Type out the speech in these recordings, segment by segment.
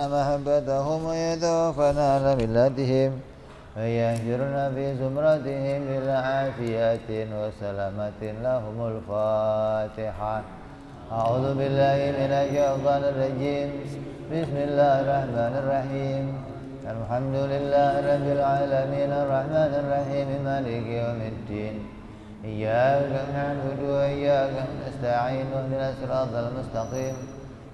محبتهم ويتوفنا على ملتهم ويهجرنا في زمرتهم بالعافية وسلامة لهم الفاتحة. أعوذ بالله من الشيطان الرجيم. بسم الله الرحمن الرحيم. الحمد لله رب العالمين الرحمن الرحيم مالك يوم الدين. إياك نعبد وإياك نستعين واهدنا الصراط المستقيم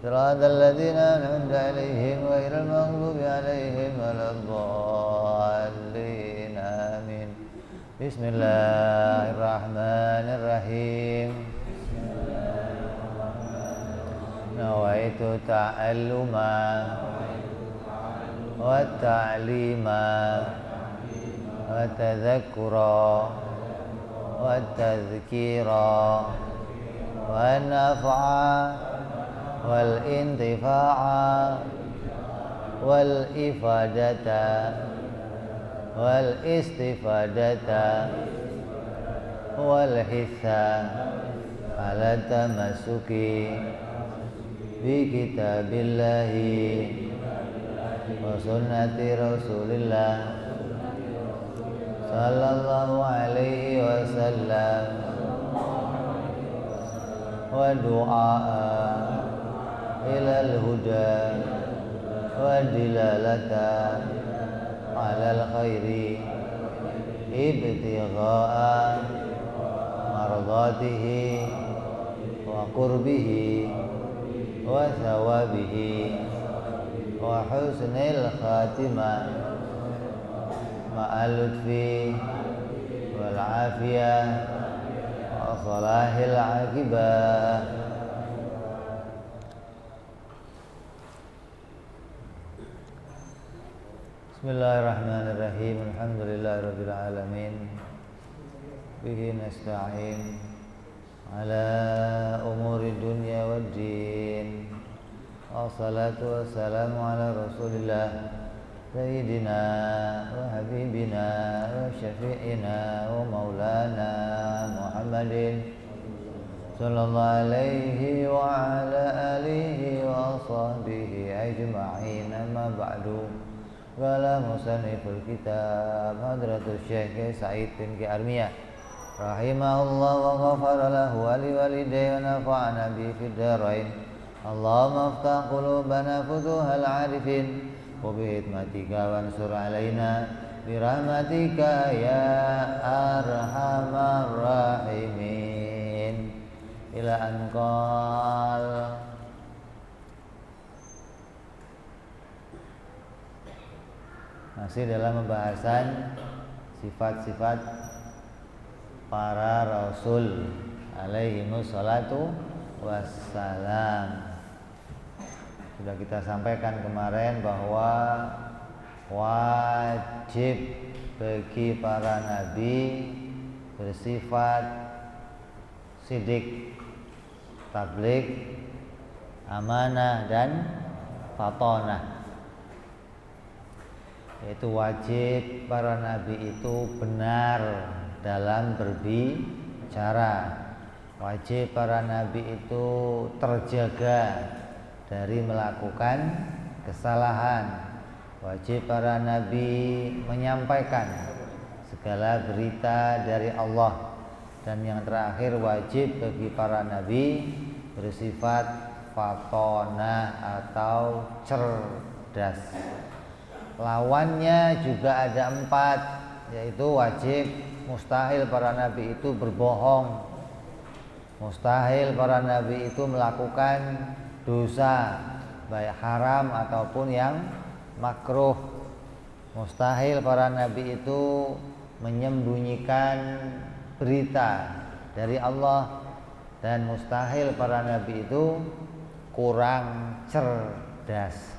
صراط الذين أنعمت عليهم غير المغضوب عليهم ولا الضالين آمين. بسم الله الرحمن الرحيم. نويت تعلما والتعليما والتذكرا والتذكيرا والنفع والانتفاع والإفادة والاستفادة والحث على التمسك بكتاب الله وسنة رسول الله صلى الله عليه وسلم ودعاء إلى الهدى والدلالة على الخير ابتغاء مرضاته وقربه وثوابه وحسن الخاتمة مع اللطف والعافية وصلاح العاقبة. Bismillahirrahmanirrahim. Alhamdulillahirabbil alamin. Bihi nasta'in ala umuri dunya waddin. Wassalatu wassalamu ala Rasulillah sayyidina wa habibina wa syafi'ina wa maulana Muhammadin sallallahu alaihi wa ala alihi wa sahbihi ajma'in. Amma ba'du. Qala musanniful kitab Hadratus Syekh Said bin Armiyah rahimahullah wa ghafara lahu wa liwalidayhi wa nafa'ana bi fid dharain. Allahumma aftah qulubana futuhal arifin wa bi hikmatika wansur alaina bi rahmatika ya arhamar rahimin. Ila anqal. Masih dalam pembahasan sifat-sifat para rasul alaihimus salatu wassalam. Sudah kita sampaikan kemarin bahwa wajib bagi para nabi bersifat sidik, tabligh, amanah dan fatonah. Yaitu wajib para nabi itu benar dalam berbicara. Wajib para nabi itu terjaga dari melakukan kesalahan. Wajib para nabi menyampaikan segala berita dari Allah. Dan yang terakhir, wajib bagi para nabi bersifat fatonah atau cerdas. Lawannya juga ada 4, yaitu wajib, mustahil para nabi itu berbohong. Mustahil para nabi itu melakukan dosa, baik haram ataupun yang makruh. Mustahil para nabi itu menyembunyikan berita dari Allah. Dan mustahil para nabi itu kurang cerdas.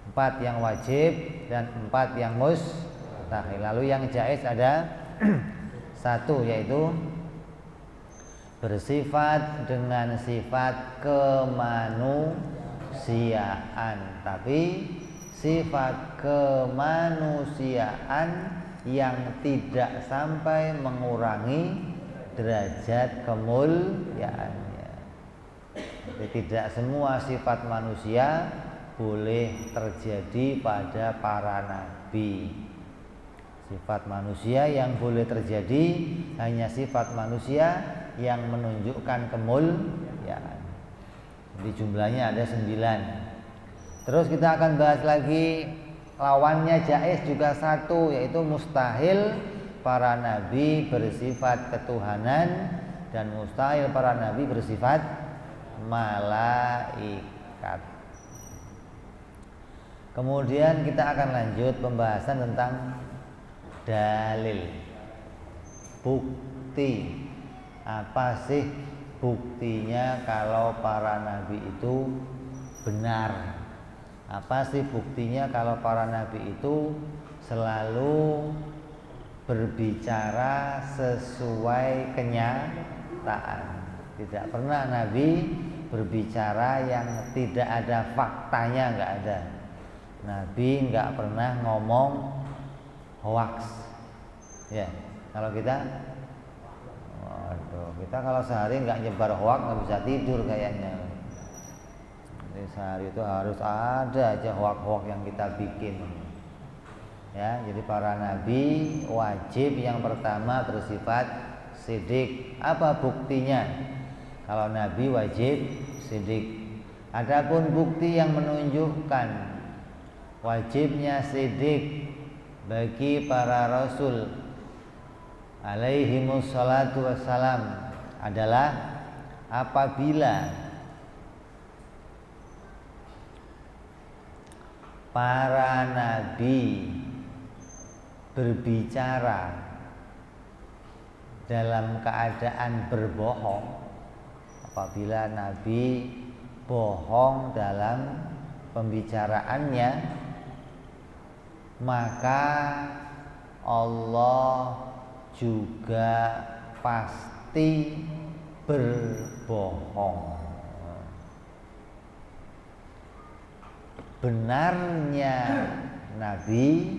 4 yang wajib dan 4 yang mustahil. Lalu yang jaiz ada 1, yaitu bersifat dengan sifat kemanusiaan, tapi sifat kemanusiaan yang tidak sampai mengurangi derajat kemuliaannya. Jadi tidak semua sifat manusia boleh terjadi pada para nabi. Sifat manusia yang boleh terjadi hanya sifat manusia yang menunjukkan kemuliaan. Jadi jumlahnya ada 9. Terus kita akan bahas lagi lawannya jaiz juga 1, yaitu mustahil para nabi bersifat ketuhanan dan mustahil para nabi bersifat malaikat. Kemudian kita akan lanjut pembahasan tentang dalil, bukti. Apa sih buktinya kalau para nabi itu benar? Apa sih buktinya kalau para nabi itu selalu berbicara sesuai kenyataan? Tidak pernah nabi berbicara yang tidak ada faktanya, nggak ada. Nabi nggak pernah ngomong hoax. Ya, kalau kita, waduh, kita kalau sehari nggak nyebar hoax nggak bisa tidur kayaknya. Jadi sehari itu harus ada aja hoax-hoax yang kita bikin. Ya, jadi para nabi wajib yang pertama bersifat sidik. Apa buktinya? Kalau nabi wajib sidik. Adapun bukti yang menunjukkan wajibnya sidik bagi para rasul alaihimus salatu wassalam adalah apabila para nabi berbicara dalam keadaan berbohong. Apabila nabi bohong dalam pembicaraannya, maka Allah juga pasti berbohong. Benarnya nabi,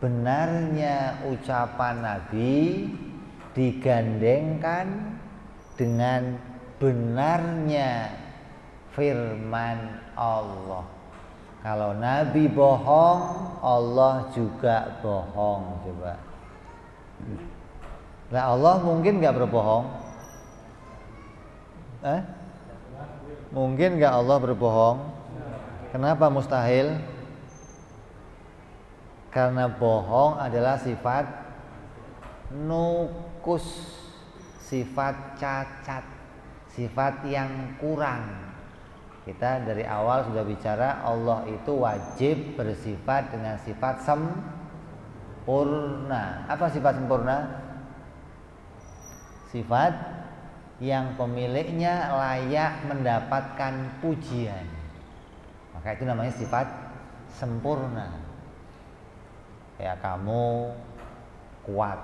benarnya ucapan nabi digandengkan dengan benarnya firman Allah. Kalau nabi bohong, Allah juga bohong. Coba. Nah, Allah mungkin nggak berbohong? Mungkin nggak Allah berbohong? Kenapa mustahil? Karena bohong adalah sifat nukus, sifat cacat, sifat yang kurang. Kita dari awal sudah bicara Allah itu wajib bersifat dengan sifat sempurna. Apa sifat sempurna? Sifat yang pemiliknya layak mendapatkan pujian. Maka itu namanya sifat sempurna. Kayak kamu kuat.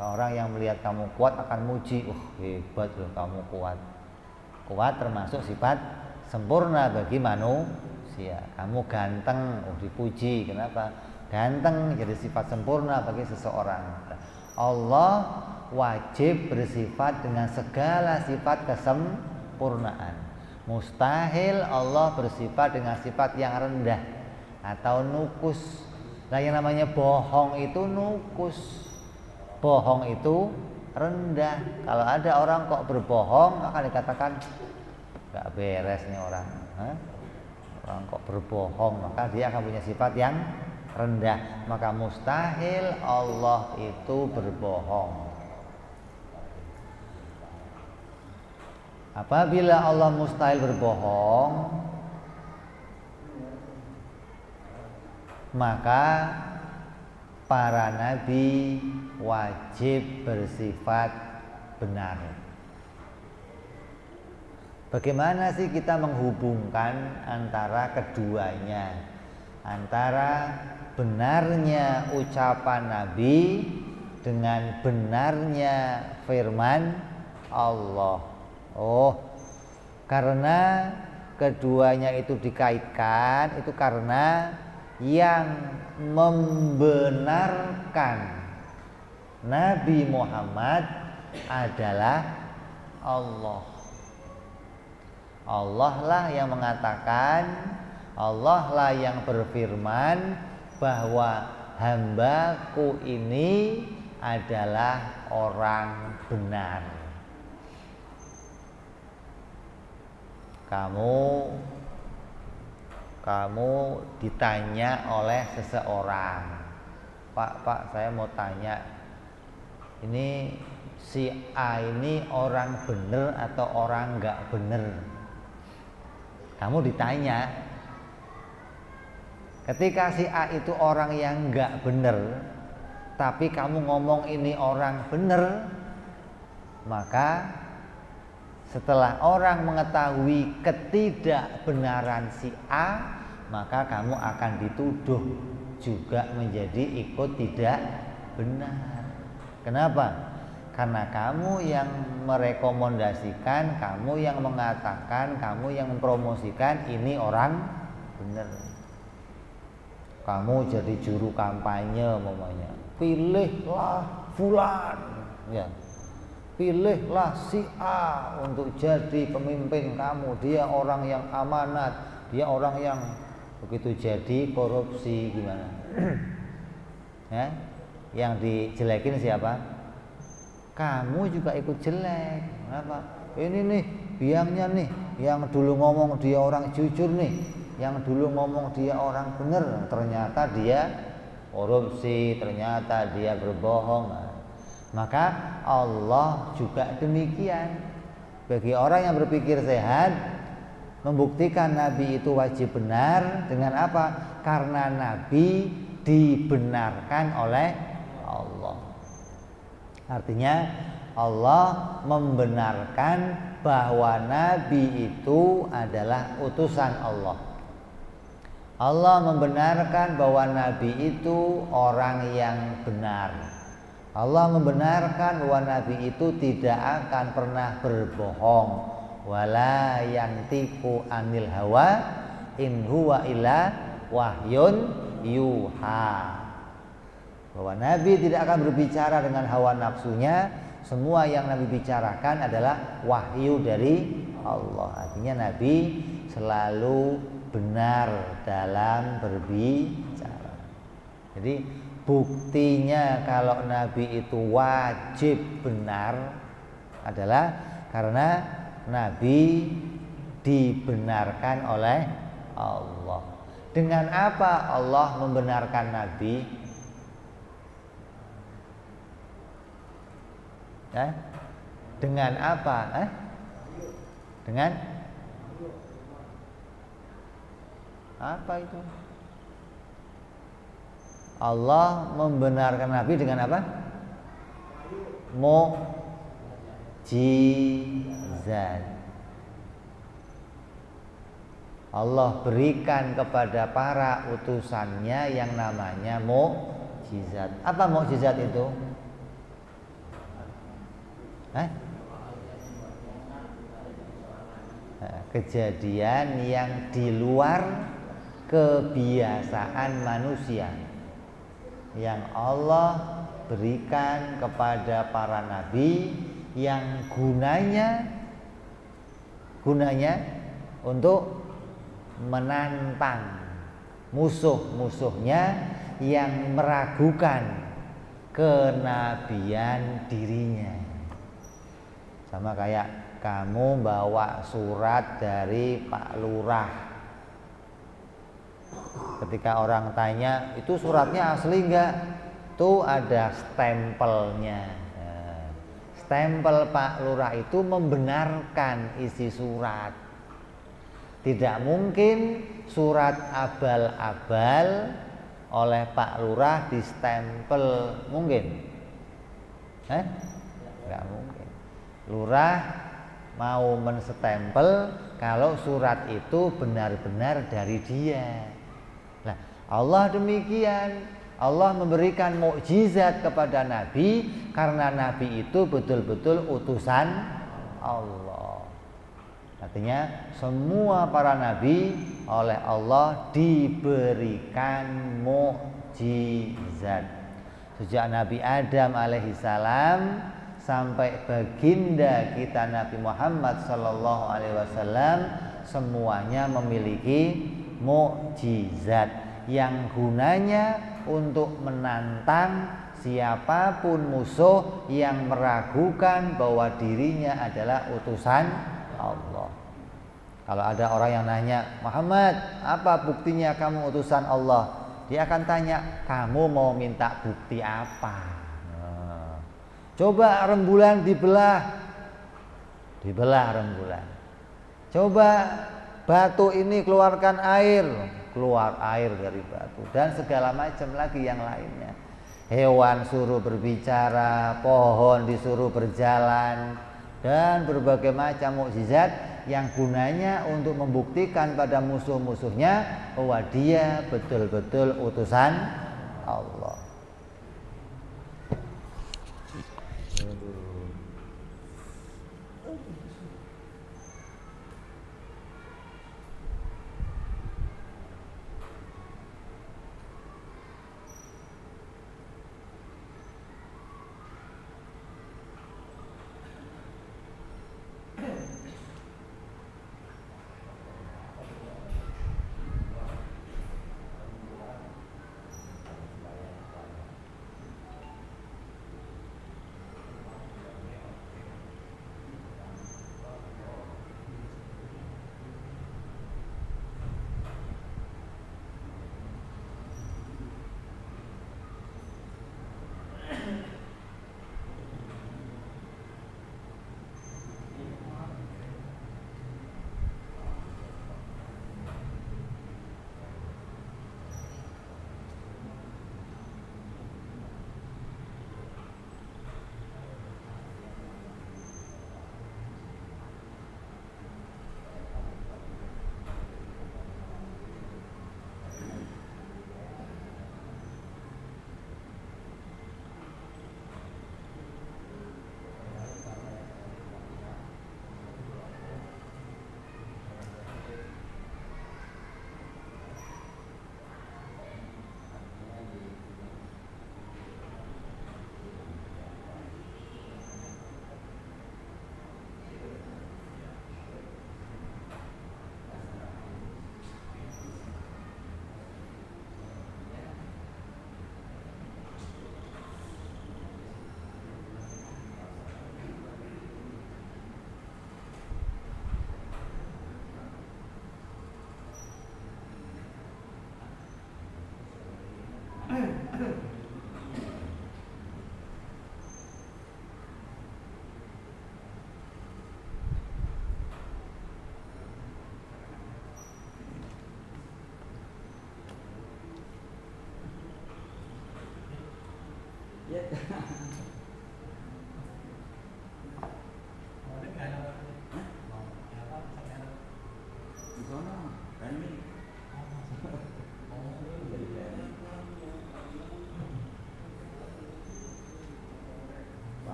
Orang yang melihat kamu kuat akan muji, hebat loh kamu kuat. Kuat termasuk sifat sempurna bagi manusia. Kamu ganteng, dipuji. Kenapa? Ganteng jadi sifat sempurna bagi seseorang. Allah wajib bersifat dengan segala sifat kesempurnaan. Mustahil Allah bersifat dengan sifat yang rendah atau nukus. Nah, yang namanya bohong itu nukus. Bohong itu rendah. Kalau ada orang kok berbohong, akan dikatakan gak beres nih orang. Orang kok berbohong, maka dia akan punya sifat yang rendah. Maka mustahil Allah itu berbohong. Apabila Allah mustahil berbohong, maka para nabi wajib bersifat benar. Bagaimana sih kita menghubungkan antara keduanya? Antara benarnya ucapan nabi dengan benarnya firman Allah. Karena keduanya itu dikaitkan, itu karena yang membenarkan Nabi Muhammad adalah Allah. Allah lah yang mengatakan Allah lah yang berfirman bahwa hambaku ini adalah orang benar. Kamu ditanya oleh seseorang, Pak, saya mau tanya, ini si A ini orang bener atau orang nggak bener? Kamu ditanya. Ketika si A itu orang yang nggak bener, tapi kamu ngomong ini orang bener, maka setelah orang mengetahui ketidakbenaran si A, maka kamu akan dituduh juga menjadi ikut tidak benar. Kenapa? Karena kamu yang merekomendasikan, kamu yang mengatakan, kamu yang mempromosikan ini orang benar. Kamu jadi juru kampanye umpamanya, pilihlah fulan, ya. Pilihlah si A untuk jadi pemimpin kamu. Dia orang yang amanat, dia orang yang begitu jadi korupsi gimana? Ya, yang dijelekin siapa? Kamu juga ikut jelek. Kenapa? Ini nih biangnya nih, yang dulu ngomong dia orang jujur nih, yang dulu ngomong dia orang bener, ternyata dia korupsi, ternyata dia berbohong. Maka Allah juga demikian. Bagi orang yang berpikir sehat, membuktikan Nabi itu wajib benar dengan apa? Karena Nabi dibenarkan oleh Allah. Artinya Allah membenarkan bahwa Nabi itu adalah utusan Allah. Allah membenarkan bahwa Nabi itu orang yang benar. Allah membenarkan bahwa Nabi itu tidak akan pernah berbohong. Wala yantiqu anil hawa in huwa illa wahyun yuha. Bahwa Nabi tidak akan berbicara dengan hawa nafsunya. Semua yang Nabi bicarakan adalah wahyu dari Allah. Artinya Nabi selalu benar dalam berbicara. Jadi buktinya kalau Nabi itu wajib benar adalah karena Nabi dibenarkan oleh Allah. Dengan apa Allah membenarkan Nabi? Dengan apa? Dengan apa itu? Allah membenarkan Nabi dengan apa? Mukjizat. Allah berikan kepada para utusannya yang namanya mukjizat. Apa mukjizat itu? Kejadian yang di luar kebiasaan manusia, yang Allah berikan kepada para nabi, yang gunanya untuk menantang musuh-musuhnya yang meragukan kenabian dirinya. Sama kayak kamu bawa surat dari Pak Lurah. Ketika orang tanya, itu suratnya asli enggak? Tuh ada stempelnya. Stempel Pak Lurah itu membenarkan isi surat. Tidak mungkin surat abal-abal oleh Pak Lurah distempel, mungkin? Enggak mungkin. Lurah mau menstempel kalau surat itu benar-benar dari dia. Nah, Allah demikian. Allah memberikan mukjizat kepada Nabi karena Nabi itu betul-betul utusan Allah. Artinya semua para nabi oleh Allah diberikan mukjizat. Sejak Nabi Adam alaihissalam sampai baginda kita Nabi Muhammad sallallahu alaihi wasallam, semuanya memiliki mukjizat yang gunanya untuk menantang siapapun musuh yang meragukan bahwa dirinya adalah utusan Allah. Kalau ada orang yang nanya, Muhammad, apa buktinya kamu utusan Allah? Dia akan tanya, kamu mau minta bukti apa? Nah, coba rembulan dibelah rembulan. Coba batu ini keluarkan air, keluar air dari batu, dan segala macam lagi yang lainnya. Hewan suruh berbicara, pohon disuruh berjalan, dan berbagai macam mukjizat yang gunanya untuk membuktikan pada musuh-musuhnya bahwa dia betul-betul utusan Allah.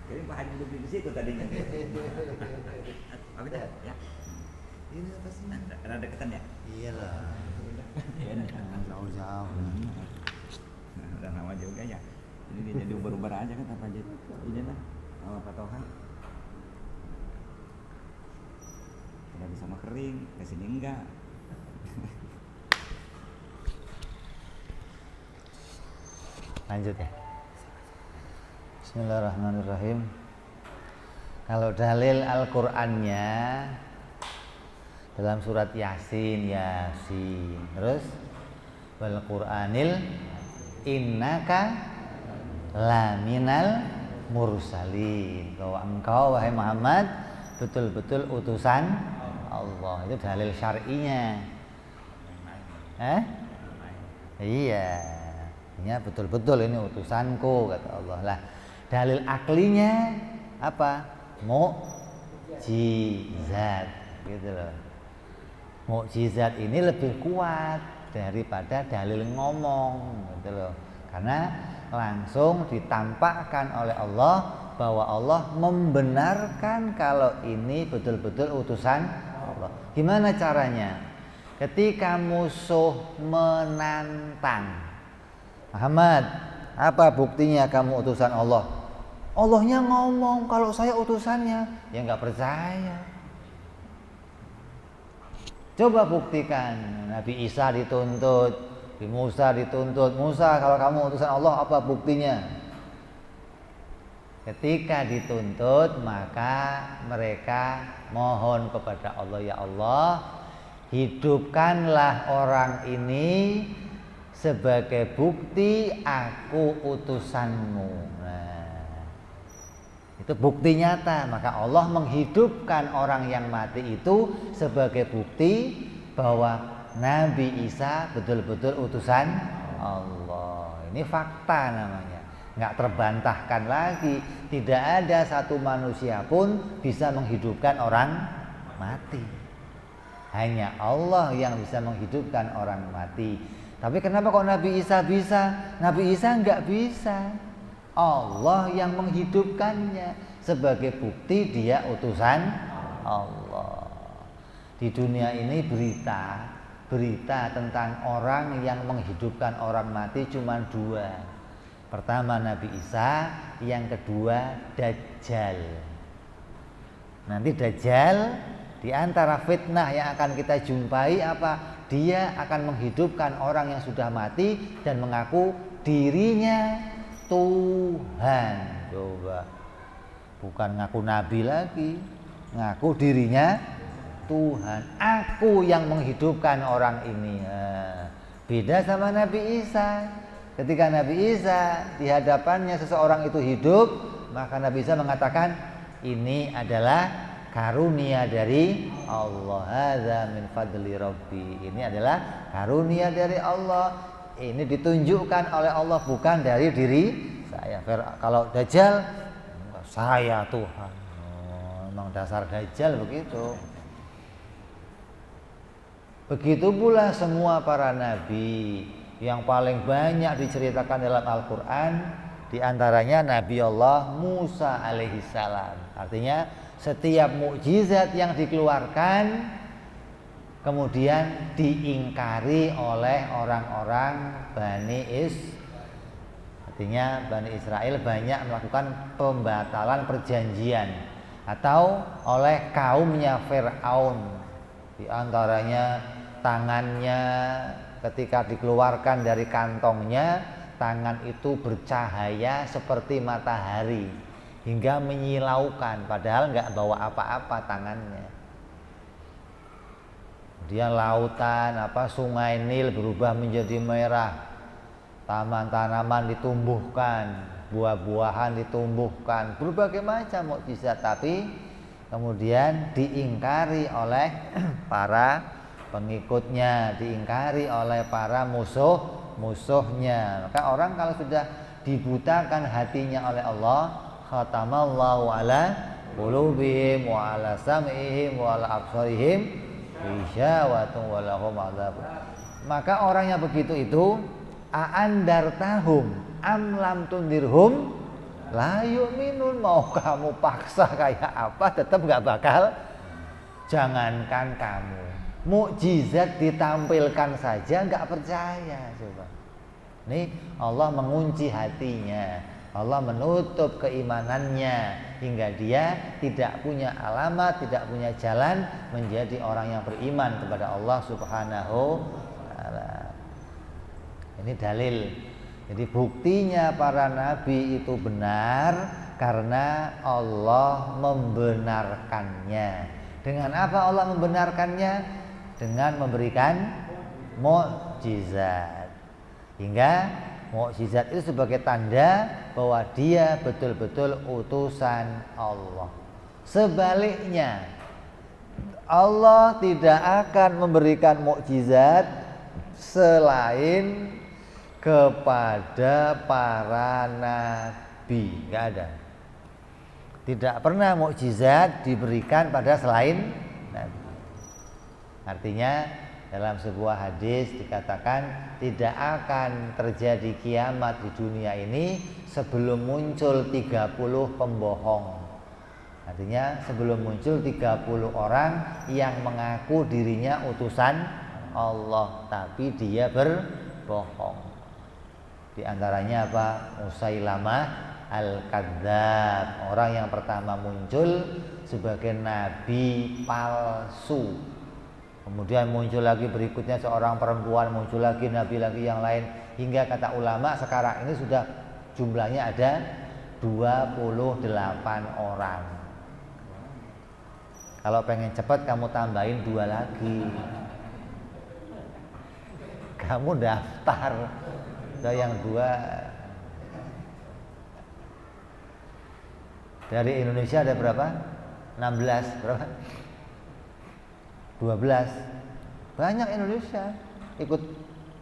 Jadi Pak Haji duduk di situ tadinya. Oke dah, ya. Ini apa sih? Ada deketan ya? Iyalah. Jauh-jauh. Ini jadi ubar-ubar aja kan apa aja ini lah sama patohan. Tidak bisa mah kering, ke sini enggak. Lanjut ya. Bismillahirrahmanirrahim. Kalau dalil Al-Qur'annya dalam surat Yasin, terus wal Qur'anil innaka laminal mursalin, bahwa engkau wahai Muhammad betul-betul utusan Allah. Itu dalil syar'inya. Iya, betul-betul ini utusanku kata Allah. Lah, dalil aklinya apa? Mukjizat gitu loh. Mukjizat ini lebih kuat daripada dalil ngomong gitu loh. Karena langsung ditampakkan oleh Allah bahwa Allah membenarkan kalau ini betul-betul utusan Allah. Gimana caranya? Ketika musuh menantang, Muhammad, apa buktinya kamu utusan Allah? Allahnya ngomong kalau saya utusannya, ya nggak percaya. Coba buktikan. Nabi Isa dituntut, Nabi Musa dituntut. Musa, kalau kamu utusan Allah, apa buktinya? Ketika dituntut, maka mereka mohon kepada Allah, ya Allah, hidupkanlah orang ini sebagai bukti aku utusanmu. Nah, itu bukti nyata. Maka Allah menghidupkan orang yang mati itu sebagai bukti bahwa Nabi Isa betul-betul utusan Allah. Ini fakta namanya, nggak terbantahkan lagi. Tidak ada satu manusia pun bisa menghidupkan orang mati. Hanya Allah yang bisa menghidupkan orang mati. Tapi kenapa kok Nabi Isa bisa? Nabi Isa nggak bisa. Allah yang menghidupkannya sebagai bukti dia utusan Allah. Di dunia ini berita tentang orang yang menghidupkan orang mati cuma dua. Pertama Nabi Isa, yang kedua Dajjal. Nanti Dajjal di antara fitnah yang akan kita jumpai apa? Dia akan menghidupkan orang yang sudah mati dan mengaku dirinya Tuhan. Coba, bukan ngaku nabi lagi, ngaku dirinya Tuhan. Aku yang menghidupkan orang ini. Beda sama Nabi Isa. Ketika Nabi Isa di hadapannya seseorang itu hidup, maka Nabi Isa mengatakan ini adalah karunia dari Allah. Hadza min fadli Rabbi. Ini adalah karunia dari Allah. Ini ditunjukkan oleh Allah, bukan dari diri saya. Kalau Dajjal, saya Tuhan. Memang dasar Dajjal begitu. Begitu pula semua para nabi. Yang paling banyak diceritakan dalam Al-Quran, diantaranya Nabi Allah Musa alaihissalam. Artinya setiap mukjizat yang dikeluarkan kemudian diingkari oleh orang-orang Bani Artinya Bani Israel banyak melakukan pembatalan perjanjian atau oleh kaumnya Fir'aun. Di antaranya tangannya ketika dikeluarkan dari kantongnya, tangan itu bercahaya seperti matahari hingga menyilaukan, padahal nggak bawa apa-apa tangannya. Kemudian lautan, sungai Nil berubah menjadi merah, tanaman-tanaman ditumbuhkan, buah-buahan ditumbuhkan, berbagai macam mukjizat, tapi kemudian diingkari oleh para pengikutnya, diingkari oleh para musuhnya. Maka orang kalau sudah dibutakan hatinya oleh Allah, khatamallahu ala qulubihim wa ala sam'ihim wa ala absarihim ghisyawatun wa lahum adzab. Maka orang yang begitu itu aandartahum am lam tundirhum la yu'minun. Mau kamu paksa kayak apa tetap enggak bakal. Jangankan kamu, mukjizat ditampilkan saja nggak percaya. Coba Ini Allah mengunci hatinya, Allah menutup keimanannya hingga dia tidak punya alamat, tidak punya jalan menjadi orang yang beriman kepada Allah Subhanahu wa taala. Ini dalil. Jadi buktinya para nabi itu benar karena Allah membenarkannya. Dengan apa Allah membenarkannya? Dengan memberikan mukjizat. Hingga mukjizat itu sebagai tanda bahwa dia betul-betul utusan Allah. Sebaliknya, Allah tidak akan memberikan mukjizat selain kepada para nabi. Enggak ada. Tidak pernah mukjizat diberikan pada selain nabi. Artinya dalam sebuah hadis dikatakan tidak akan terjadi kiamat di dunia ini sebelum muncul 30 pembohong. Artinya sebelum muncul 30 orang yang mengaku dirinya utusan Allah tapi dia berbohong. Di antaranya apa? Musailamah Al-Kadzdzab, orang yang pertama muncul sebagai nabi palsu. Kemudian muncul lagi berikutnya seorang perempuan, muncul lagi nabi lagi yang lain, hingga kata ulama sekarang ini sudah jumlahnya ada 28 orang. Kalau pengen cepat kamu tambahin 2 lagi. Kamu daftar yang 2. Dari Indonesia ada berapa? 16 berapa? 12. Banyak Indonesia ikut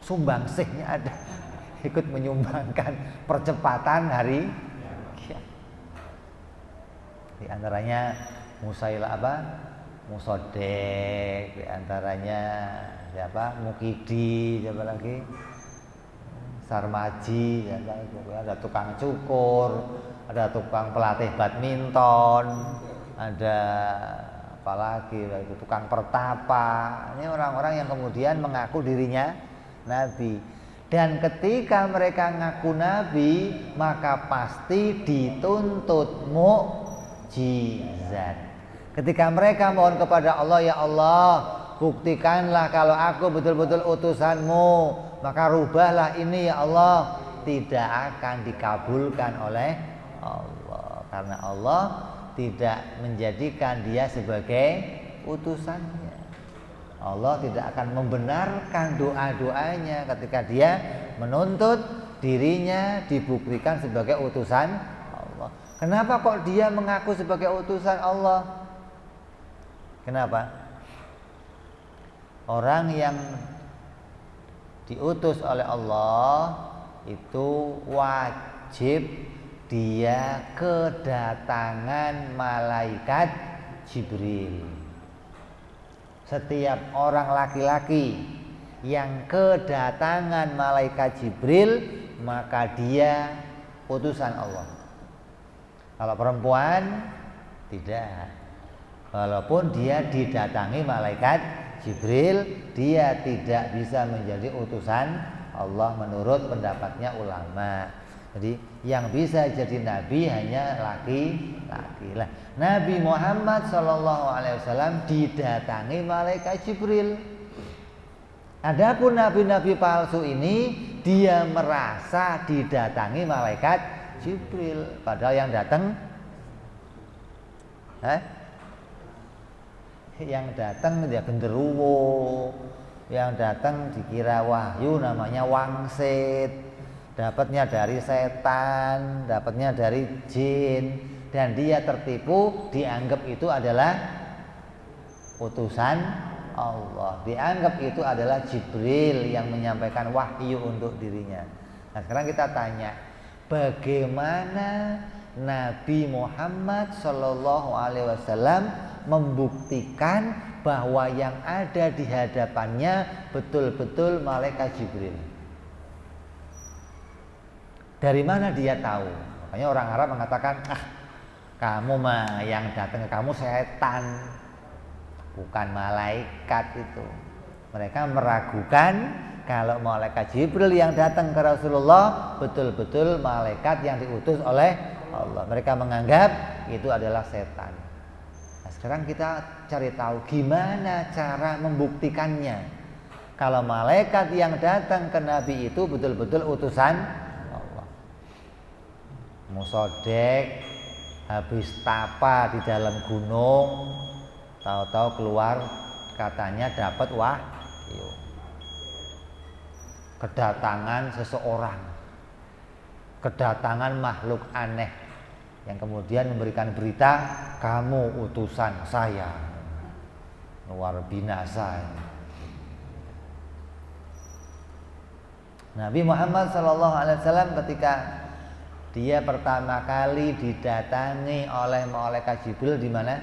sumbangsihnya ada, ikut menyumbangkan percepatan hari kiamat. Di antaranya Musodek, di antaranya siapa? Mukidi, siapa lagi? Sarmaji, ada tukang cukur, ada tukang pelatih badminton, ada apalagi itu tukang pertapa. Ini orang-orang yang kemudian mengaku dirinya nabi. Dan ketika mereka ngaku nabi, maka pasti dituntut mukjizat. Ketika mereka mohon kepada Allah, ya Allah, buktikanlah kalau aku betul-betul utusanmu, maka rubahlah ini ya Allah. Tidak akan dikabulkan oleh Allah, karena Allah tidak menjadikan dia sebagai utusannya. Allah tidak akan membenarkan doa-doanya ketika dia menuntut dirinya dibuktikan sebagai utusan Allah. Kenapa kok dia mengaku sebagai utusan Allah? Kenapa? Orang yang diutus oleh Allah itu wajib dia kedatangan malaikat Jibril. Setiap orang laki-laki yang kedatangan malaikat Jibril, maka dia utusan Allah. Kalau perempuan tidak. Walaupun dia didatangi malaikat Jibril, dia tidak bisa menjadi utusan Allah menurut pendapatnya ulama. Jadi yang bisa jadi nabi hanya laki-laki lah. Nabi Muhammad SAW didatangi malaikat Jibril. Adapun nabi-nabi palsu ini dia merasa didatangi malaikat Jibril, padahal yang datang dia genderuwo, yang datang dikira wahyu namanya wangsit, dapatnya dari setan, dapatnya dari jin, dan dia tertipu, dianggap itu adalah utusan Allah, dianggap itu adalah Jibril yang menyampaikan wahyu untuk dirinya. Nah sekarang kita tanya, bagaimana Nabi Muhammad SAW membuktikan bahwa yang ada di hadapannya betul-betul malaikat Jibril? Dari mana dia tahu? Makanya orang Arab mengatakan, kamu mah yang datang ke kamu setan, bukan malaikat itu. Mereka meragukan kalau malaikat Jibril yang datang ke Rasulullah betul-betul malaikat yang diutus oleh Allah. Mereka menganggap itu adalah setan. Nah, sekarang kita cari tahu gimana cara membuktikannya. Kalau malaikat yang datang ke Nabi itu betul-betul utusan Allah. Musodek habis tapa di dalam gunung, tahu-tahu keluar katanya dapat wahyu. Kedatangan seseorang, kedatangan makhluk aneh yang kemudian memberikan berita, kamu utusan saya. Luar binasa. Nabi Muhammad SAW ketika dia pertama kali didatangi oleh malaikat Jibril di mana?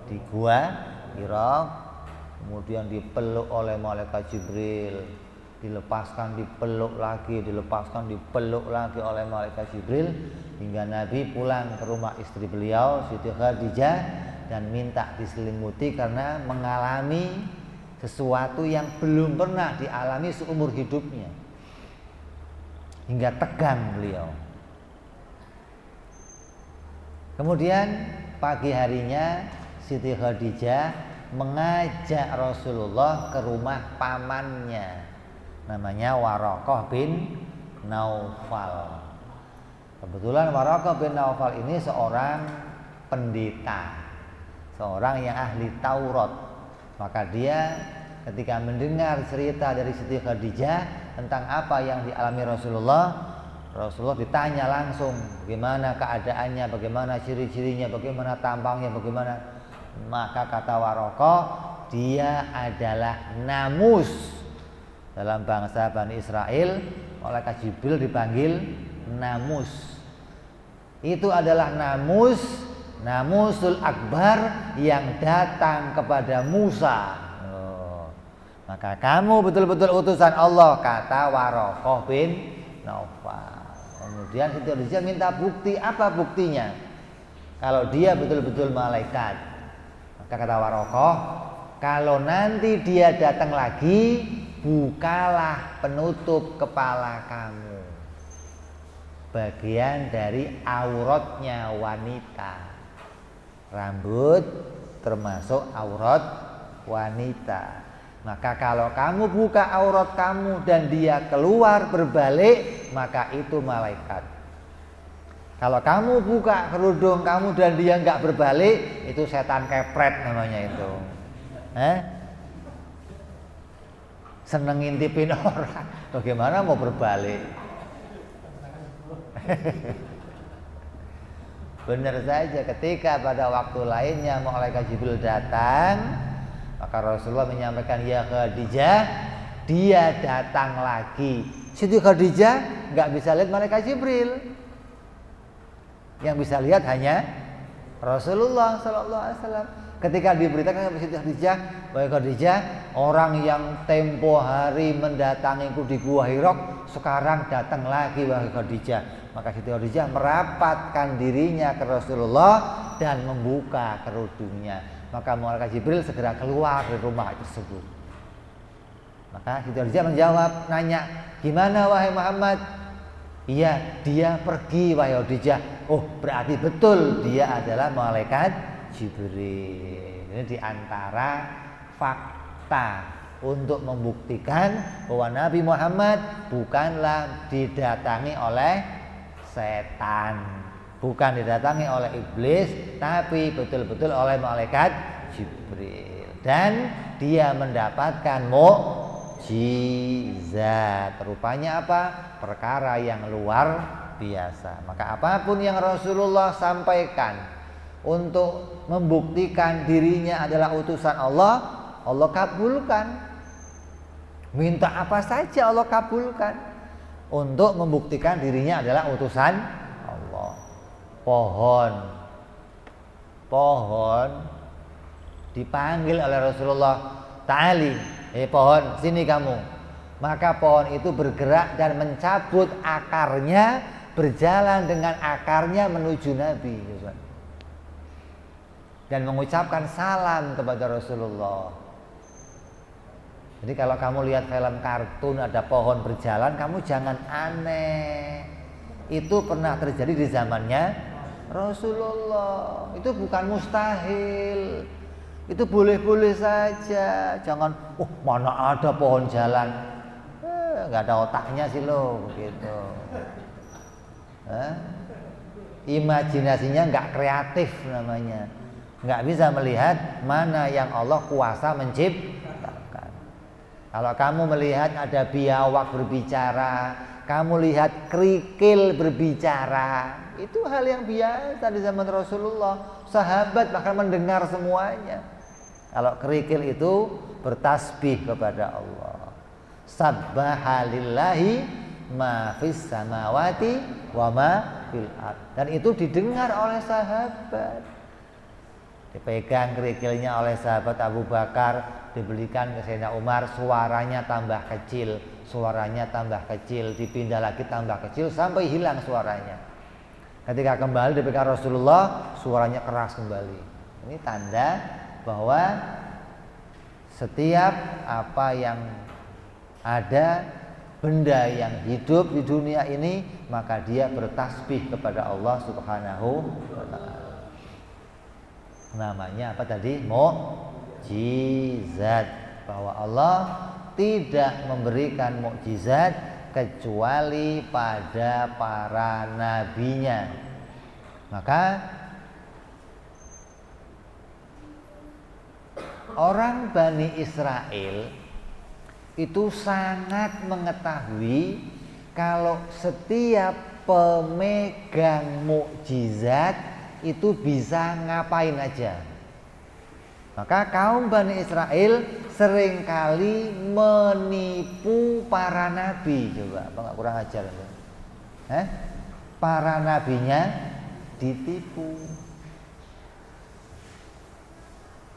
Di gua Hira, kemudian dipeluk oleh malaikat Jibril, dilepaskan dipeluk lagi, dilepaskan dipeluk lagi oleh malaikat Jibril hingga Nabi pulang ke rumah istri beliau Siti Khadijah dan minta diselimuti karena mengalami sesuatu yang belum pernah dialami seumur hidupnya, hingga tegang beliau. Kemudian pagi harinya Siti Khadijah mengajak Rasulullah ke rumah pamannya, namanya Waraqah bin Naufal. Kebetulan Waraqah bin Naufal ini seorang pendeta, seorang yang ahli Taurat. Maka dia ketika mendengar cerita dari Siti Khadijah tentang apa yang dialami Rasulullah ditanya langsung bagaimana keadaannya, bagaimana ciri-cirinya, bagaimana tampangnya, bagaimana. Maka kata Waraqah, dia adalah namus. Dalam bangsa Bani Israel, malaikat Jibril dipanggil namus. Itu adalah namusul akbar yang datang kepada Musa. Maka kamu betul-betul utusan Allah, kata Waraqah bin Naufal. Kemudian Siti Khadijah minta bukti. Apa buktinya? Kalau dia betul-betul malaikat. Maka kata Waraqah, kalau nanti dia datang lagi, bukalah penutup kepala kamu, bagian dari auratnya wanita. Rambut termasuk aurat wanita. Maka kalau kamu buka aurat kamu dan dia keluar berbalik, maka itu malaikat. Kalau kamu buka kerudung kamu dan dia enggak berbalik, itu setan kepret namanya itu. Seneng ngintipin orang, bagaimana mau berbalik? Benar saja, ketika pada waktu lainnya malaikat Jibril datang, maka Rasulullah menyampaikan, ya Khadijah, dia datang lagi. Siti Khadijah nggak bisa lihat malaikat Jibril, yang bisa lihat hanya Rasulullah SAW. Ketika diberitakan kepada Siti Khadijah, wahai Khadijah, orang yang tempo hari mendatangiku di Gua Hira sekarang datang lagi, wahai Khadijah. Maka Siti Khadijah merapatkan dirinya ke Rasulullah dan membuka kerudungnya. Maka malaikat Jibril segera keluar dari rumah tersebut. Maka Siti Khadijah menjawab, nanya, gimana wahai Muhammad? Iya, dia pergi wahai Khadijah. Oh, berarti betul dia adalah malaikat Jibril. Ini diantara fakta untuk membuktikan bahwa Nabi Muhammad bukanlah didatangi oleh setan, bukan didatangi oleh iblis, tapi betul-betul oleh malaikat Jibril. Dan dia mendapatkan mukjizat. Rupanya apa? Perkara yang luar biasa. Maka apapun yang Rasulullah sampaikan untuk membuktikan dirinya adalah utusan Allah, Allah kabulkan. Minta apa saja Allah kabulkan untuk membuktikan dirinya adalah utusan Allah. Pohon dipanggil oleh Rasulullah, ta'ali, pohon, sini kamu. Maka pohon itu bergerak dan mencabut akarnya, berjalan dengan akarnya menuju Nabi dan mengucapkan salam kepada Rasulullah. Jadi kalau kamu lihat film kartun ada pohon berjalan, kamu jangan aneh. Itu pernah terjadi di zamannya Rasulullah. Itu bukan mustahil. Itu boleh-boleh saja. Jangan, mana ada pohon jalan. Nggak ada otaknya sih lo, begitu. Imajinasinya nggak kreatif namanya. Nggak bisa melihat mana yang Allah kuasa menciptakan. Kalau kamu melihat ada biawak berbicara, kamu lihat kerikil berbicara, itu hal yang biasa di zaman Rasulullah. Sahabat bahkan mendengar semuanya. Kalau kerikil itu bertasbih kepada Allah. Sabbaha lillahi ma fis samawati wa ma fil ard. Dan itu didengar oleh sahabat. Dipegang kerikilnya oleh sahabat Abu Bakar, dibelikan ke Sayyidina Umar, suaranya tambah kecil, dipindah lagi tambah kecil sampai hilang suaranya. Ketika kembali dipegang Rasulullah, suaranya keras kembali. Ini tanda bahwa setiap apa yang ada, benda yang hidup di dunia ini, maka dia bertasbih kepada Allah Subhanahu wa ta'ala. Namanya apa tadi? Mukjizat. Bahwa Allah tidak memberikan mukjizat kecuali pada para nabinya. Maka orang Bani Israel itu sangat mengetahui kalau setiap pemegang mukjizat itu bisa ngapain aja. Maka kaum Bani Israel seringkali menipu para nabi. Coba, apa nggak kurang ajar? Para nabinya ditipu.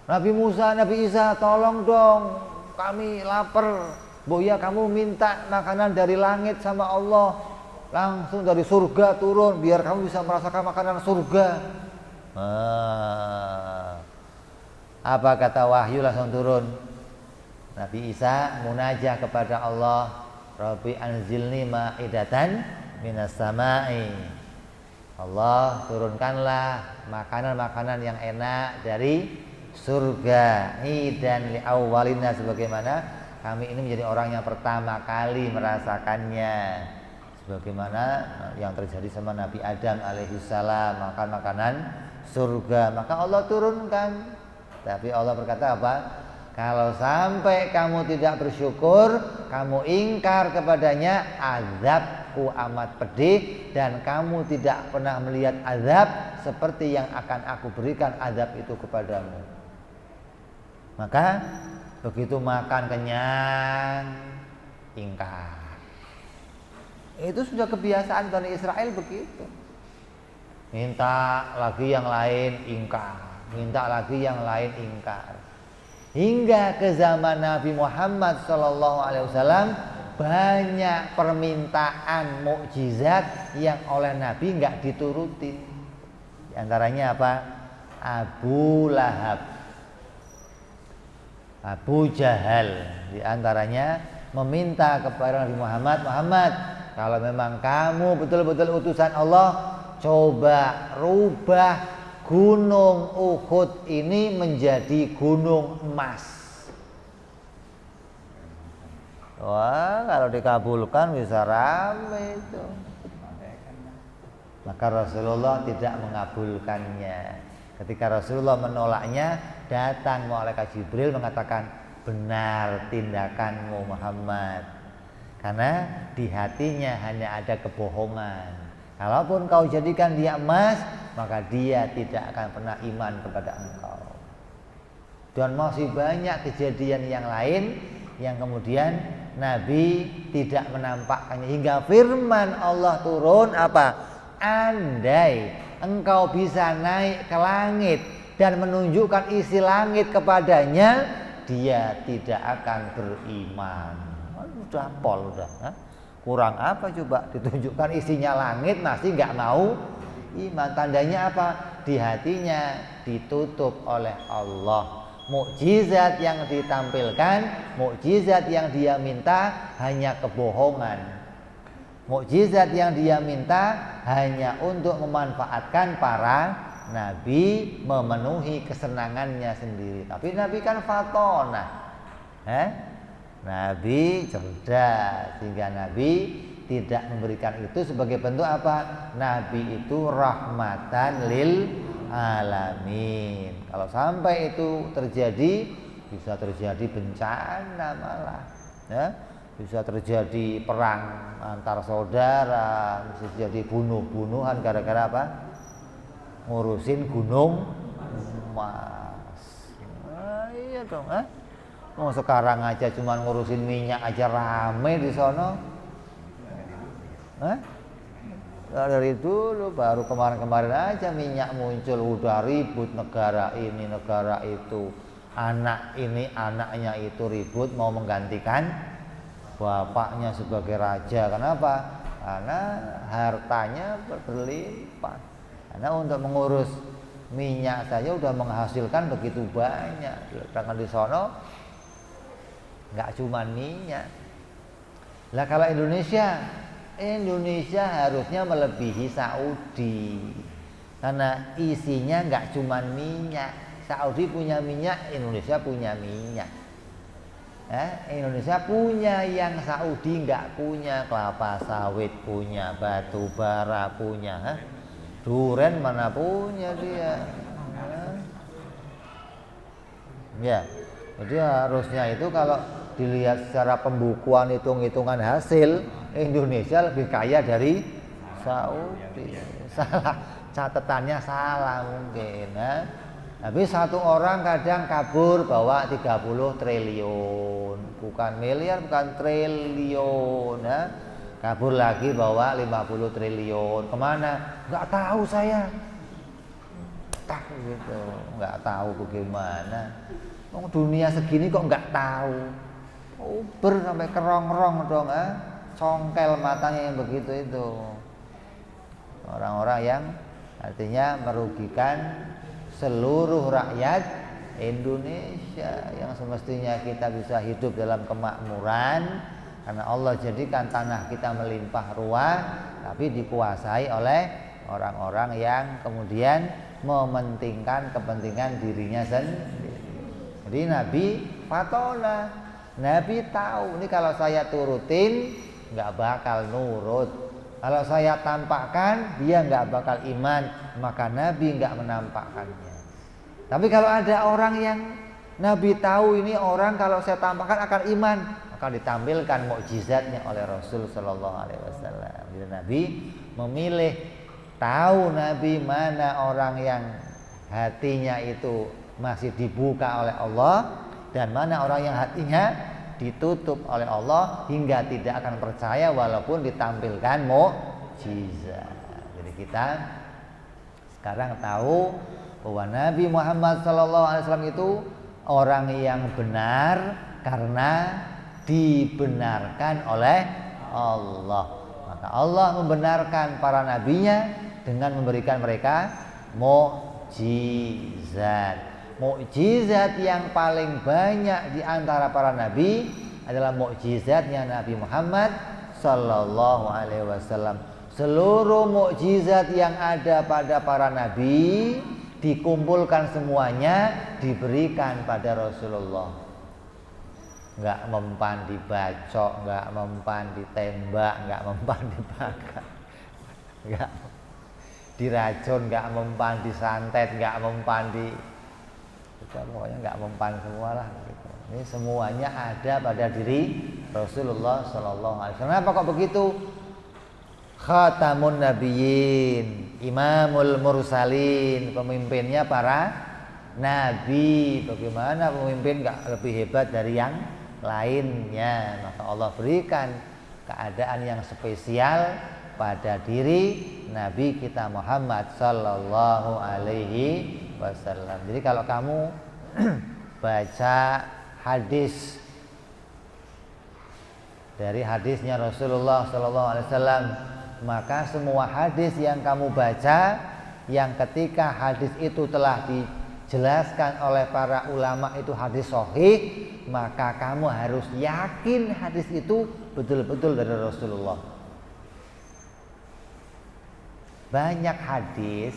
Nabi Musa, Nabi Isa, tolong dong, kami lapar. Boya kamu minta makanan dari langit sama Allah, langsung dari surga turun biar kamu bisa merasakan makanan surga. Apa kata wahyu langsung turun? Nabi Isa munajah kepada Allah, Rabbi anzilni ma'idatan minas sama'i. Allah, turunkanlah makanan-makanan yang enak dari surga. Idan li awwalina, sebagaimana kami ini menjadi orang yang pertama kali merasakannya. Sebagaimana yang terjadi sama Nabi Adam alaihissalam, makan makanan surga, maka Allah turunkan. Tapi Allah berkata apa? Kalau sampai kamu tidak bersyukur, kamu ingkar kepadanya, azabku amat pedih, dan kamu tidak pernah melihat azab seperti yang akan aku berikan azab itu kepadamu. Maka begitu makan kenyang, ingkar. Itu sudah kebiasaan Bani Israel begitu. Minta lagi yang lain, ingkar. Minta lagi yang lain, ingkar. Hingga ke zaman Nabi Muhammad SAW, banyak permintaan mukjizat yang oleh Nabi nggak diturutin. Di antaranya apa? Abu Lahab, Abu Jahal, di antaranya meminta kepada Nabi Muhammad, kalau memang kamu betul-betul utusan Allah, coba rubah gunung Uhud ini menjadi gunung emas. Wah, kalau dikabulkan bisa rame itu. Maka Rasulullah tidak mengabulkannya. Ketika Rasulullah menolaknya, datang malaikat Jibril mengatakan, benar tindakanmu Muhammad, karena di hatinya hanya ada kebohongan. Kalaupun kau jadikan dia emas, maka dia tidak akan pernah iman kepada engkau. Dan masih banyak kejadian yang lain yang kemudian Nabi tidak menampakkannya, hingga firman Allah turun apa? Andai engkau bisa naik ke langit dan menunjukkan isi langit kepadanya, dia tidak akan beriman. Udah pol udah. Kurang apa coba? Ditunjukkan isinya langit masih nggak mau iman. Tandanya apa? Di hatinya ditutup oleh Allah. Mukjizat yang ditampilkan, mukjizat yang dia minta hanya kebohongan. Mukjizat yang dia minta hanya untuk memanfaatkan para nabi, memenuhi kesenangannya sendiri. Tapi nabi kan fatona, nabi cerdas, sehingga nabi tidak memberikan itu sebagai bentuk apa? Nabi itu rahmatan lil alamin. Kalau sampai itu terjadi, bisa terjadi bencana malah, bisa terjadi perang antar saudara, bisa terjadi bunuh-bunuhan gara-gara apa? Ngurusin gunung emas. Iya dong, mau sekarang aja cuman ngurusin minyak aja rame di sono. Dari dulu, baru kemarin-kemarin aja minyak muncul udah ribut negara ini negara itu, anak ini anaknya itu ribut mau menggantikan bapaknya sebagai raja. Kenapa? Karena hartanya berlimpah. Karena untuk mengurus minyak saja udah menghasilkan begitu banyak. Sedangkan di sono nggak cuma minyak. Lah kalau Indonesia harusnya melebihi Saudi, karena isinya nggak cuma minyak. Saudi punya minyak, Indonesia punya minyak. Indonesia punya yang Saudi nggak punya, kelapa sawit punya, batu bara punya, duren mana punya dia. Ya, jadi harusnya itu kalau dilihat secara pembukuan hitung-hitungan hasil, Indonesia lebih kaya dari Saudi. Salah, catatannya salah mungkin. Tapi satu orang kadang kabur bawa 30 triliun, bukan miliar, bukan triliun. Kabur lagi bawa 50 triliun. Kemana? Nggak tahu saya. Tak gitu, nggak tahu bagaimana. Dunia segini kok nggak tahu. Uber sampai kerongrong dong, congkel matanya yang begitu itu. Orang-orang yang artinya merugikan seluruh rakyat Indonesia, yang semestinya kita bisa hidup dalam kemakmuran karena Allah jadikan tanah kita melimpah ruah, tapi dikuasai oleh orang-orang yang kemudian mementingkan kepentingan dirinya sendiri. Jadi Nabi fatona, Nabi tahu ini kalau saya turutin nggak bakal nurut, kalau saya tampakkan dia nggak bakal iman, maka Nabi nggak menampakkannya. Tapi kalau ada orang yang Nabi tahu ini orang kalau saya tampakkan akan iman, maka ditampilkan mukjizatnya oleh Rasul Shallallahu Alaihi Wasallam. Jadi Nabi memilih, tahu Nabi mana orang yang hatinya itu masih dibuka oleh Allah dan mana orang yang hatinya ditutup oleh Allah hingga tidak akan percaya walaupun ditampilkan mukjizat. Jadi kita sekarang tahu bahwa Nabi Muhammad SAW itu orang yang benar karena dibenarkan oleh Allah. Maka Allah membenarkan para nabinya dengan memberikan mereka mukjizat. Mukjizat yang paling banyak di antara para nabi adalah mukjizatnya Nabi Muhammad sallallahu alaihi wasallam. Seluruh mukjizat yang ada pada para nabi dikumpulkan semuanya diberikan pada Rasulullah. Enggak mempan dibacok, enggak mempan ditembak, enggak mempan dibakar. Enggak diracun, enggak mempan disantet, enggak mempan pokoknya nggak mempan semua lah gitu. Ini semuanya ada pada diri Rasulullah Sallallahu Alaihi Wasallam. Kenapa kok begitu? Khatamun Nabiyyin, Imamul Mursalin, pemimpinnya para nabi. Bagaimana pemimpin nggak lebih hebat dari yang lainnya? Maka Allah berikan keadaan yang spesial pada diri Nabi kita Muhammad Sallallahu Alaihi Wasallam. Jadi kalau kamu baca hadis dari hadisnya Rasulullah Sallallahu Alaihi Wasallam, maka semua hadis yang kamu baca, yang ketika hadis itu telah dijelaskan oleh para ulama itu hadis sahih, maka kamu harus yakin hadis itu betul-betul dari Rasulullah. Banyak hadis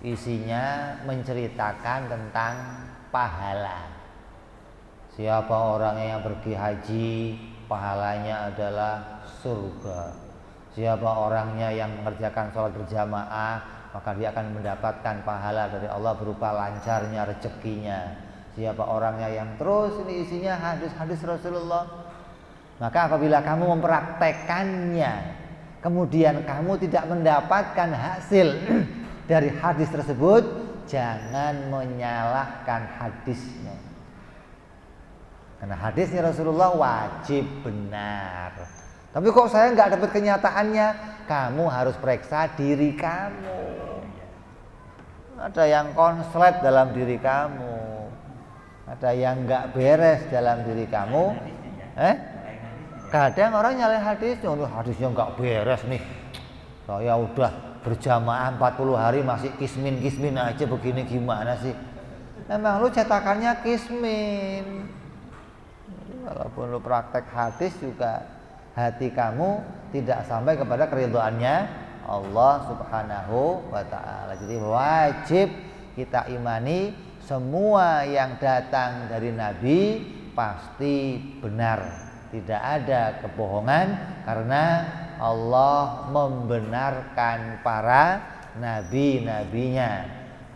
isinya menceritakan tentang pahala. Siapa orangnya yang pergi haji, pahalanya adalah surga. Siapa orangnya yang mengerjakan sholat berjamaah, maka dia akan mendapatkan pahala dari Allah berupa lancarnya rezekinya. Siapa orangnya yang terus ini isinya hadis-hadis Rasulullah, maka apabila kamu mempraktekannya, kemudian kamu tidak mendapatkan hasil dari hadis tersebut, jangan menyalahkan hadisnya. Karena hadisnya Rasulullah wajib benar. Tapi kok saya nggak dapat kenyataannya? Kamu harus periksa diri kamu. Ada yang konslet dalam diri kamu, ada yang nggak beres dalam diri kamu. Kadang orang nyalain hadisnya, hadisnya nggak beres nih. Saya udah berjamaah 40 hari masih kismin aja, begini gimana sih? Emang lu cetakannya kismin. Walaupun lu praktek hadis juga hati kamu tidak sampai kepada keridhaannya Allah Subhanahu wa ta'ala. Jadi wajib kita imani semua yang datang dari Nabi pasti benar, tidak ada kebohongan, karena Allah membenarkan para nabi-nabinya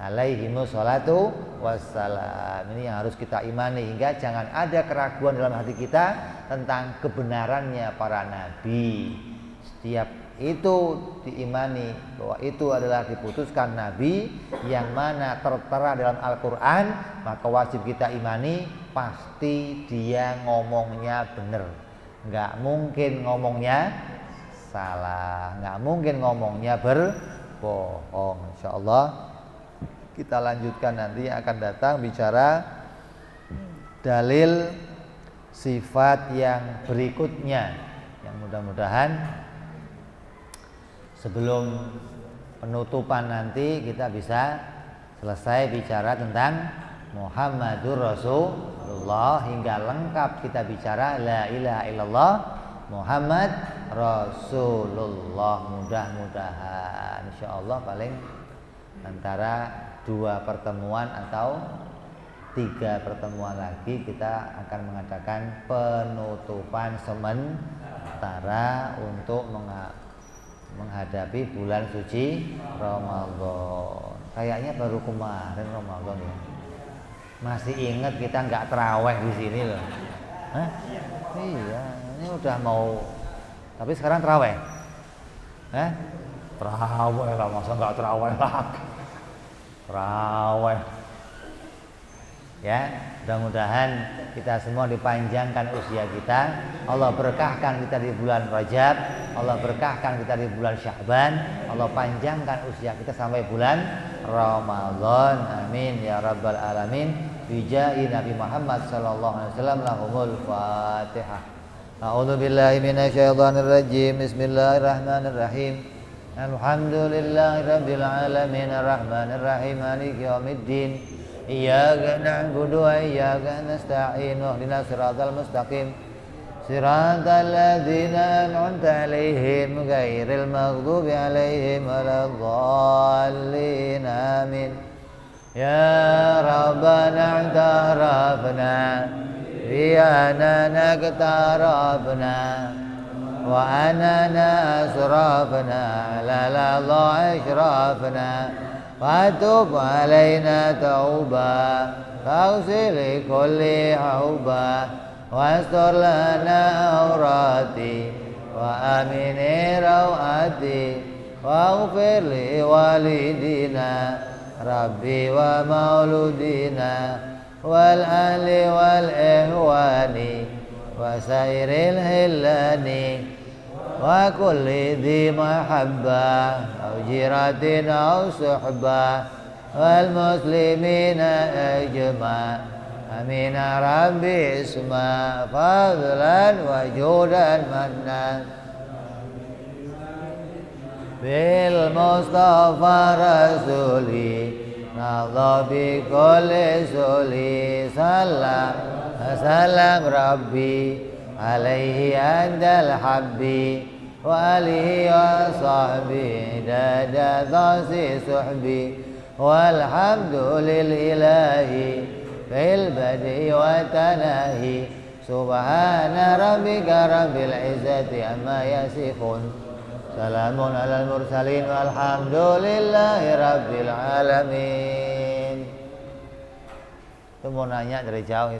alaihimus salatu wassalam. Ini yang harus kita imani, hingga jangan ada keraguan dalam hati kita tentang kebenarannya para nabi. Setiap itu diimani bahwa itu adalah diputuskan nabi yang mana tertera dalam Al-Quran, maka wajib kita imani pasti dia ngomongnya benar. Nggak mungkin ngomongnya salah, nggak mungkin ngomongnya berbohong. Insyaallah kita lanjutkan nanti yang akan datang bicara dalil sifat yang berikutnya, yang mudah-mudahan sebelum penutupan nanti kita bisa selesai bicara tentang Muhammadur Rasulullah hingga lengkap kita bicara la ilaha illallah Muhammad Rasulullah. Mudah-mudahan insyaallah paling antara 2 pertemuan atau 3 pertemuan lagi kita akan mengadakan penutupan sementara untuk menghadapi bulan suci Ramadan. Kayaknya baru kemarin Ramadan ya. Masih ingat kita nggak terawih di sini loh. Hah? Iya, ini udah mau. Tapi sekarang terawih. Terawih lah, masa nggak terawih lagi? Terawih. Ya, mudah-mudahan kita semua dipanjangkan usia kita. Allah berkahkan kita di bulan Rajab, Allah berkahkan kita di bulan Sya'ban, Allah panjangkan usia kita sampai bulan Ramadan. Amin ya rabbal alamin. Bijahi Nabi Muhammad sallallahu alaihi wasallam. Lahumul Fatihah. A'udzu billahi minasyaitonir rajim. Bismillahirrahmanirrahim. Alhamdulillahi rabbil alamin arrahmanir rahim maliki yaumiddin. Iyyaka na'budu wa iyyaka nasta'in. Ihdinas siratal mustaqim. Siratal ladzina an'amta 'alaihim ghairil maghdubi 'alaihim waladdallin. Amin. Ya Rabbana i'tarafna bi annana iktarafna wa anana asrafna la la ashrafna wa tub alaina tauba faghsil kulli hauba wastur lana awrati wa amini rawati waghfir li walidina rabbi wa mauludina wal ahli wal ihwani wa sairil hillani wa kulli dhi mahabbah aw jiratin aw suhbah wal muslimina ajma' amin ya rabbi isma fadlan wa judan mannan bil mustafa rasuli بكل سولي سلام ربي عليه عند الحبي وآله وصحبه دادا ضاسي صحبي والحمد للإله في البدء والتناهي سبحان ربك رب العزة عما يصفون سلام على المرسلين والحمد لله رب العالمين. Itu mau nanya dari jauh.